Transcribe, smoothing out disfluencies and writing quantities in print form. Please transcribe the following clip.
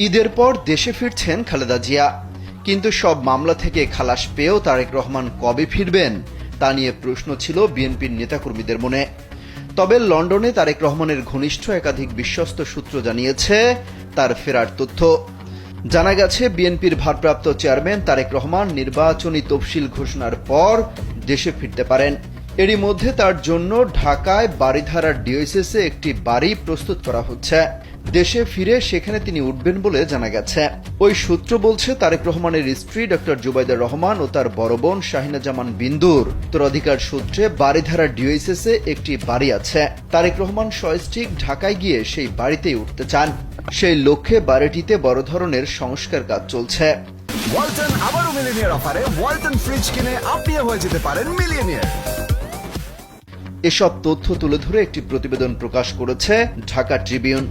ঈদের পর দেশে ফিরছেন খালেদা জিয়া, কিন্তু সব মামলা থেকে খালাস পেয়েও তারেক রহমান কবে ফিরবেন তা নিয়ে প্রশ্ন ছিল বিএনপির নেতাকর্মীদের মনে। তবে লন্ডনে তারেক রহমানের ঘনিষ্ঠ একাধিক বিশ্বস্ত সূত্র জানিয়েছে তার ফেরার তথ্য। জানা গেছে বিএনপির ভারপ্রাপ্ত চেয়ারম্যান তারেক রহমান নির্বাচনী তফসিল ঘোষণার পর দেশে ফিরতে পারেন। এরই মধ্যে তার জন্য ঢাকায় বারিধারার ডিওএসএসে একটি বাড়ি প্রস্তুত করা হচ্ছে। দেশে ফিরে সেখানে তিনি উঠবেন বলে জানা গেছে। ওই সূত্র বলছে তারেক রহমানের স্ত্রী ডক্টর জুবাইদা রহমান ও তার বড় বোন শাহিনা জামান বিন্দুর উত্তরাধিকার সূত্রে বারিধারার ডিওএসএসে একটি বাড়ি আছে। তারেক রহমান সস্ত্রীক ঢাকায় গিয়ে সেই বাড়িতেই উঠতে চান। সেই লক্ষ্যে বাড়িটিতে বড় ধরনের সংস্কার কাজ চলছে। ওয়ালটন আবারও মিলিয়নিয়ার অফারে ওয়ালটন ফ্রিজ কিনে আপনিও হয়ে যেতে পারেন মিলিয়নিয়ার। এসব তথ্য তুলে ধরে একটি প্রতিবেদন প্রকাশ করেছে ঢাকা ট্রিবিউন।